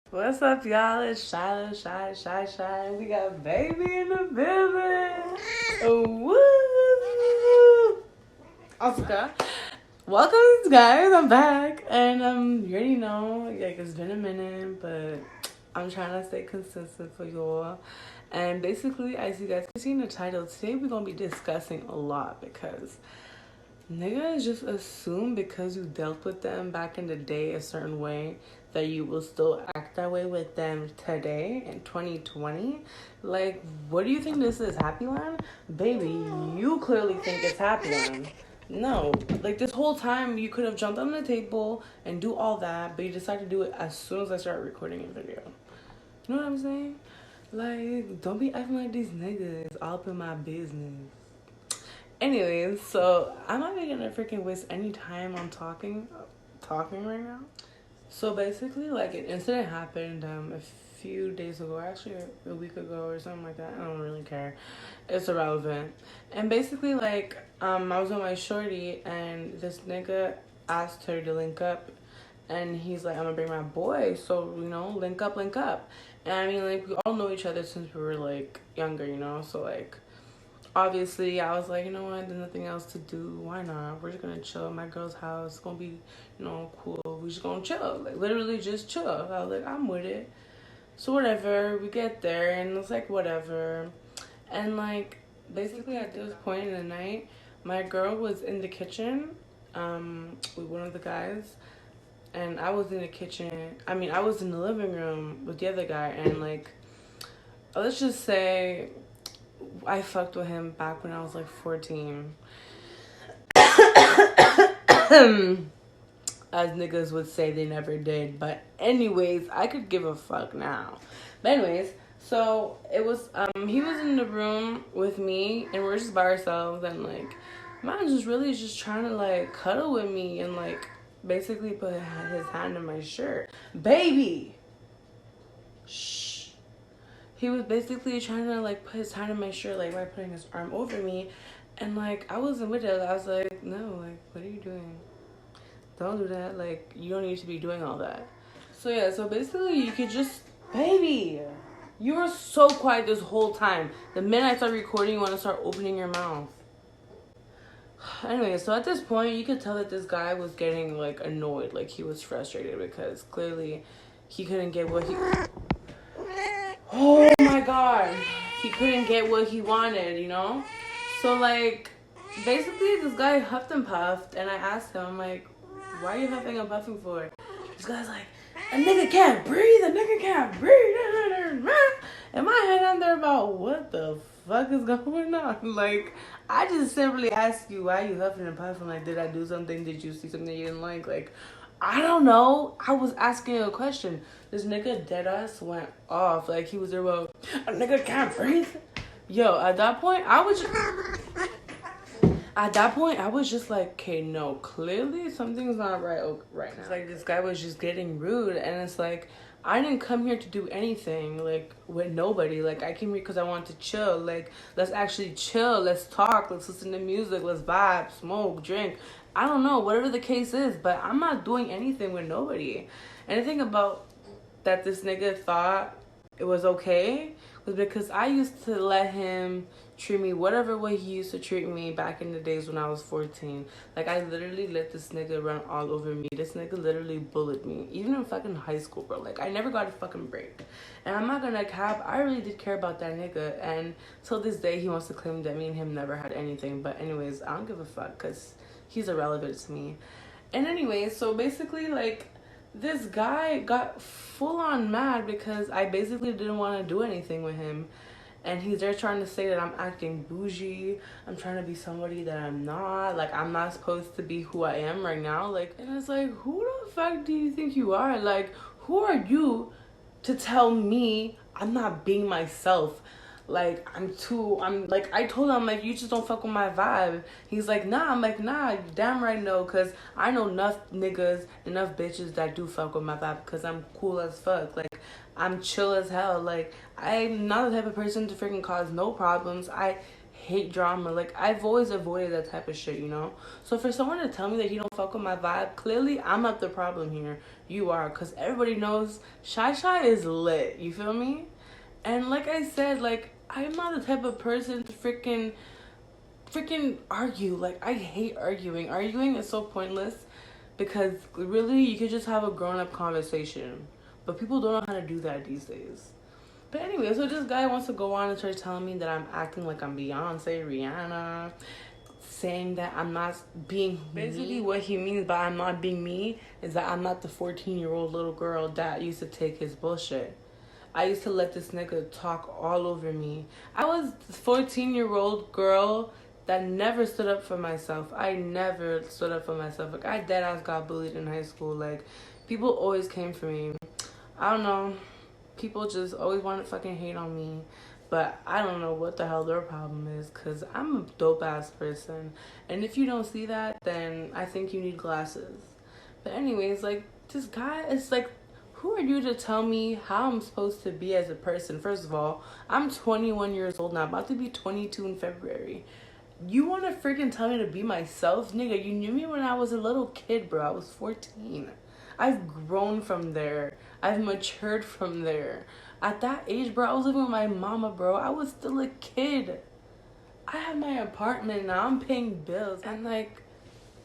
What's up, y'all? It's Shaïlah, Shaï. We got baby in the building. Woo! Oscar. Welcome, guys. I'm back. And you already know, like, it's been a minute, but I'm trying to stay consistent for y'all. And basically, as you guys can see in the title, today we're going to be discussing a lot because niggas just assume because you dealt with them back in the day a certain way that you will still act that way with them today in 2020. Like, what do you think this is, Happy Land? Baby, you clearly think it's Happy Land. No, like this whole time you could have jumped on the table and do all that, but you decided to do it as soon as I started recording a video. You know what I'm saying? Like, don't be acting like these niggas all up in my business. Anyways, so I'm not even gonna freaking waste any time on talking right now. So basically, like, an incident happened a few days ago, actually a week ago or something like that. I don't really care. It's irrelevant. And basically, like, I was with my shorty and this nigga asked her to link up. And he's like, I'm gonna bring my boy, so, you know, link up. And I mean, like, we all know each other since we were, like, younger, you know? So, like, obviously, I was like, you know what, there's nothing else to do. Why not? We're just gonna chill at my girl's house. It's gonna be, you know, cool. We just gonna chill. Like, literally just chill. I was like, I'm with it. So, whatever. We get there, and it's like, whatever. And, like, basically, at this point in the night, my girl was in the kitchen with one of the guys. And I was in the kitchen. I mean, I was in the living room with the other guy. And, like, let's just say I fucked with him back when I was like 14. As niggas would say, they never did. But anyways, I could give a fuck now. But anyways, so it was he was in the room with me and we're just by ourselves, and like man just really just trying to like cuddle with me and like basically put his hand in my shirt. Baby, shh. He was basically trying to like put his hand in my shirt, like by putting his arm over me, and like I wasn't with it. I was like, no, like what are you doing? Don't do that. Like you don't need to be doing all that. So yeah, so basically you could just, baby, you were so quiet this whole time. The minute I start recording, you want to start opening your mouth. Anyway, so at this point, you could tell that this guy was getting like annoyed, like he was frustrated because clearly he couldn't get what he. Oh my god, he couldn't get what he wanted, you know? So like, basically this guy huffed and puffed, and I asked him, I'm like, why are you huffing and puffing for? This guy's like, a nigga can't breathe, and my head under about what the fuck is going on? Like, I just simply asked you why you huffing and puffing. Like, did I do something? Did you see something you didn't like? Like, I don't know. I was asking a question. This nigga deadass went off. Like, he was there about, a nigga can't breathe. Yo, at that point, I was just like, okay, no, clearly something's not right right now. It's like this guy was just getting rude, and it's like, I didn't come here to do anything, like, with nobody. Like, I came here because I wanted to chill. Like, let's actually chill. Let's talk. Let's listen to music. Let's vibe, smoke, drink. I don't know, whatever the case is, but I'm not doing anything with nobody. Anything about that this nigga thought it was okay was because I used to let him treat me whatever way he used to treat me back in the days when I was 14. Like, I literally let this nigga run all over me. This nigga literally bullied me, even in fucking high school, bro. Like, I never got a fucking break. And I'm not gonna cap, I really did care about that nigga, and till this day he wants to claim that me and him never had anything. But anyways, I don't give a fuck because he's irrelevant to me. And anyways, so basically, like, this guy got full on mad because I basically didn't want to do anything with him. And he's there trying to say that I'm acting bougie. I'm trying to be somebody that I'm not. Like, I'm not supposed to be who I am right now. Like, and it's like, who the fuck do you think you are? Like, who are you to tell me I'm not being myself? Like, I told him, like, you just don't fuck with my vibe. He's like, nah. I'm like, nah, you damn right no, because I know enough niggas, enough bitches that do fuck with my vibe because I'm cool as fuck. Like, I'm chill as hell. Like, I'm not the type of person to freaking cause no problems. I hate drama. Like, I've always avoided that type of shit, you know? So for someone to tell me that he don't fuck with my vibe, clearly I'm not the problem here. You are, because everybody knows Shaï is lit. You feel me? And like I said, like, I'm not the type of person to freaking argue. Like, I hate arguing. Arguing is so pointless because really you could just have a grown-up conversation. But people don't know how to do that these days. But anyway, so this guy wants to go on and start telling me that I'm acting like I'm Beyonce, Rihanna, saying that I'm not being basically what he means by I'm not being me is that I'm not the 14-year-old little girl that used to take his bullshit. I used to let this nigga talk all over me. I was a 14-year-old girl that never stood up for myself. I never stood up for myself. Like, I deadass got bullied in high school. Like, people always came for me. I don't know. People just always want to fucking hate on me. But I don't know what the hell their problem is, because I'm a dope-ass person. And if you don't see that, then I think you need glasses. But anyways, like, this guy is like, who are you to tell me how I'm supposed to be as a person? First of all, I'm 21 years old now, about to be 22 in February. You want to freaking tell me to be myself? Nigga, you knew me when I was a little kid, bro. I was 14. I've grown from there. I've matured from there. At that age, bro, I was living with my mama, bro. I was still a kid. I have my apartment now. I'm paying bills. And, like,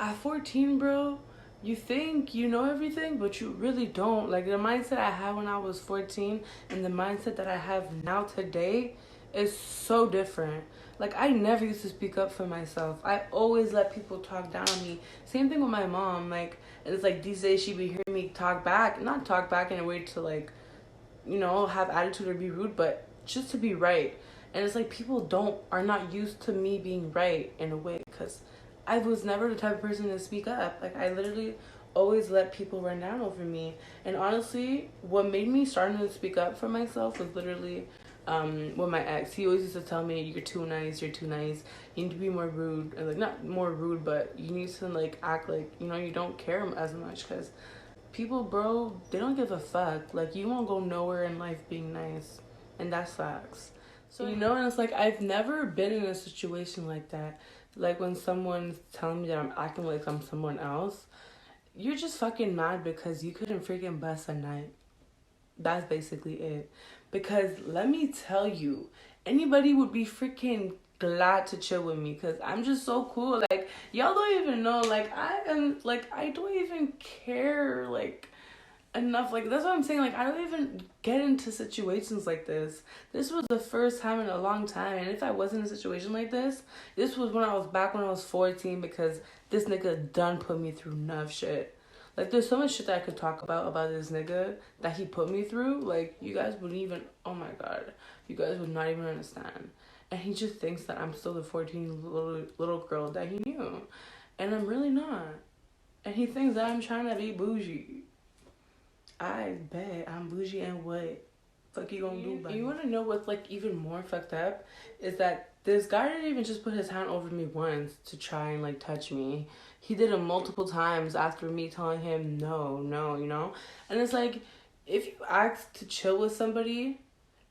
at 14, bro, you think you know everything, but you really don't. Like, the mindset I had when I was 14 and the mindset that I have now today is so different. Like, I never used to speak up for myself. I always let people talk down on me. Same thing with my mom. Like, it's like these days she be hearing me talk back. Not talk back in a way to, like, you know, have attitude or be rude, but just to be right. And it's like people are not used to me being right in a way, because I was never the type of person to speak up. Like, I literally always let people run down over me. And honestly, what made me starting to speak up for myself was literally with my ex. He always used to tell me, you're too nice, you need to be more rude. And, like, not more rude, but you need to, like, act like, you know, you don't care as much, because people, bro, they don't give a fuck. Like, you won't go nowhere in life being nice, and that sucks. So, you know, and it's like, I've never been in a situation like that. Like, when someone's telling me that I'm acting like I'm someone else, you're just fucking mad because you couldn't freaking bust a night. That's basically it. Because let me tell you, anybody would be freaking glad to chill with me, because I'm just so cool. Like, y'all don't even know, like, I don't even care, like, enough. Like, that's what I'm saying. Like, I don't even get into situations like this. This was the first time in a long time. And if I was in a situation like this was when I was 14, because this nigga done put me through enough shit. Like, there's so much shit that I could talk about this nigga that he put me through. Like, you guys wouldn't even, oh my God, you guys would not even understand. And he just thinks that I'm still the 14 little girl that he knew. And I'm really not. And he thinks that I'm trying to be bougie. I bet I'm bougie, and what fuck you gonna do about it? You wanna know what's, like, even more fucked up? Is that this guy didn't even just put his hand over me once to try and, like, touch me. He did it multiple times after me telling him no, you know? And it's like, if you ask to chill with somebody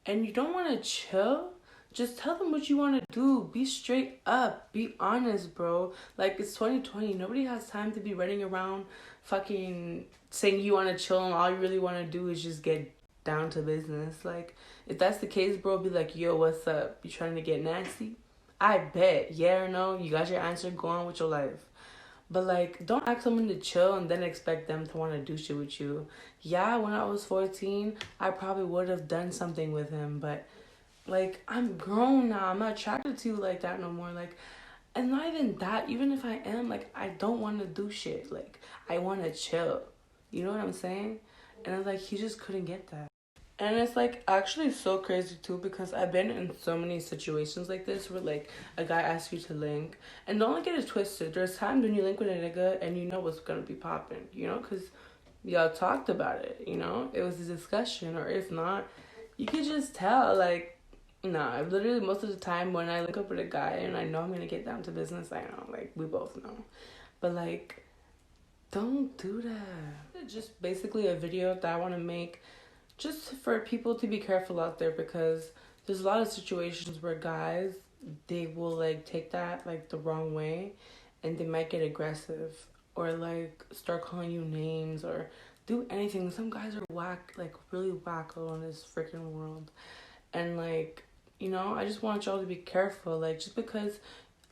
and you don't want to chill, just tell them what you want to do. Be straight up. Be honest, bro. Like, it's 2020. Nobody has time to be running around fucking saying you want to chill and all you really want to do is just get down to business. Like, if that's the case, bro, be like, yo, what's up? You trying to get nasty? I bet. Yeah or no? You got your answer. Go on with your life. But, like, don't ask someone to chill and then expect them to want to do shit with you. Yeah, when I was 14, I probably would have done something with him. But, like, I'm grown now. I'm not attracted to you like that no more. Like, and not even that. Even if I am, like, I don't want to do shit. Like, I want to chill. You know what I'm saying? And it's like, he just couldn't get that. And it's, like, actually so crazy, too, because I've been in so many situations like this where, like, a guy asks you to link. And don't get it twisted. There's times when you link with a nigga and you know what's going to be popping, you know? Because y'all talked about it, you know? It was a discussion. Or if not, you could just tell, like, nah, literally most of the time when I link up with a guy and I know I'm going to get down to business, I know. Like, we both know. But, like, don't do that. It's just basically a video that I want to make just for people to be careful out there, because there's a lot of situations where guys they will like take that like the wrong way, and they might get aggressive or like start calling you names or do anything. Some guys are whack, like really wacko in this freaking world. And like, you know, I just want y'all to be careful. Like, just because,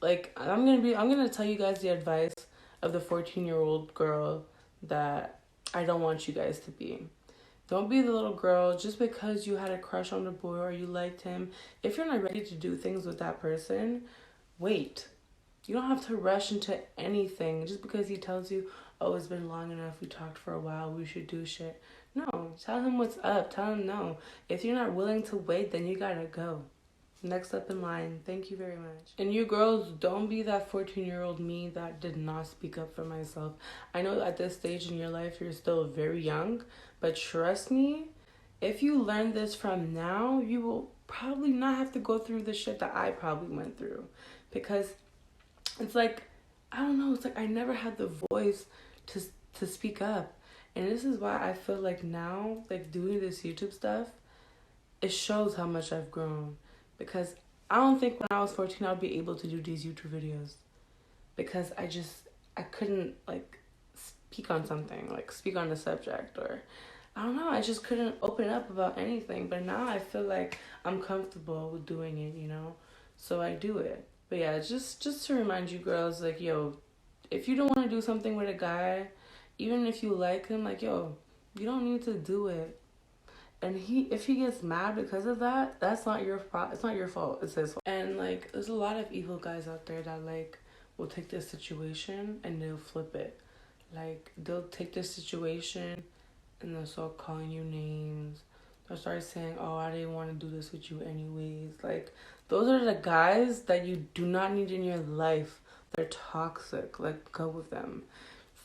like, I'm gonna tell you guys the advice of the 14-year-old girl that I don't want you guys to be. Don't be the little girl just because you had a crush on the boy or you liked him. If you're not ready to do things with that person, wait. You don't have to rush into anything just because he tells you, oh, it's been long enough, we talked for a while, we should do shit. No, tell him what's up. Tell him no. If you're not willing to wait, then you gotta go. Next up in line. Thank you very much. And you girls, don't be that 14-year-old me that did not speak up for myself. I know at this stage in your life, you're still very young, but trust me, if you learn this from now, you will probably not have to go through the shit that I probably went through. Because it's like, I don't know, it's like I never had the voice to speak up. And this is why I feel like now, like doing this YouTube stuff, it shows how much I've grown. Because I don't think when I was 14 I would be able to do these YouTube videos. Because I couldn't like speak on something, like speak on the subject, or I don't know, I just couldn't open up about anything. But now I feel like I'm comfortable with doing it, you know? So I do it. But yeah, just to remind you girls, like, yo, if you don't want to do something with a guy, even if you like him, like, yo, you don't need to do it. And if he gets mad because of that, that's not your fault. It's not your fault. It's his fault. And like, there's a lot of evil guys out there that like will take this situation and they'll flip it. Like, they'll take this situation and they'll start calling you names. They'll start saying, oh, I didn't want to do this with you anyways. Like, those are the guys that you do not need in your life. They're toxic. Like, go with them.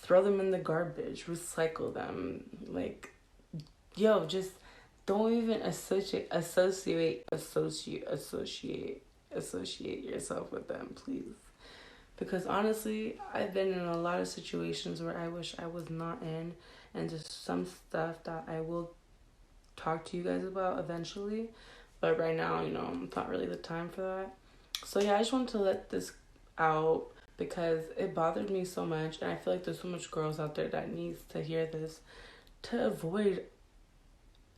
Throw them in the garbage. Recycle them. Like, yo, just don't even associate yourself with them, please. Because honestly, I've been in a lot of situations where I wish I was not in, and just some stuff that I will talk to you guys about eventually. But right now, you know, it's not really the time for that. So yeah, I just wanted to let this out because it bothered me so much, and I feel like there's so much girls out there that needs to hear this to avoid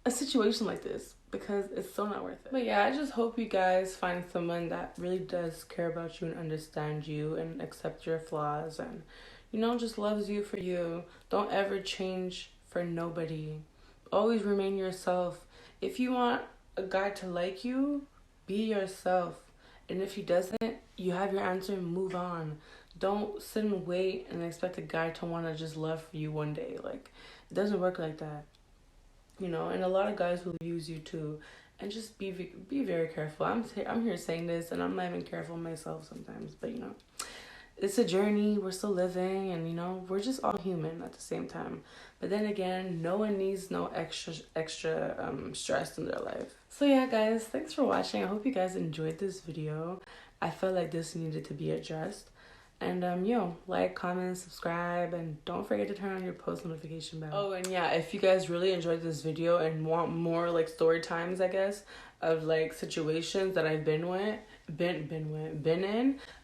a situation like this, because it's so not worth it. But yeah, I just hope you guys find someone that really does care about you and understand you and accept your flaws and, you know, just loves you for you. Don't ever change for nobody. Always remain yourself. If you want a guy to like you, be yourself. And if he doesn't, you have your answer and move on. Don't sit and wait and expect a guy to want to just love you one day. Like, it doesn't work like that. You know, and a lot of guys will use you too. And just be very careful. I'm here saying this, and I'm not even careful myself sometimes. But, you know, it's a journey. We're still living, and, you know, we're just all human at the same time. But then again, no one needs no extra stress in their life. So yeah, guys, thanks for watching. I hope you guys enjoyed this video. I felt like this needed to be addressed. And yo, like, comment, subscribe, and don't forget to turn on your post notification bell. Oh, and yeah, if you guys really enjoyed this video and want more like story times, I guess, of like situations that I've been in,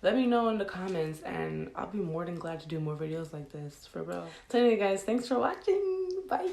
let me know in the comments, and I'll be more than glad to do more videos like this, for real. So anyway, guys, thanks for watching. Bye.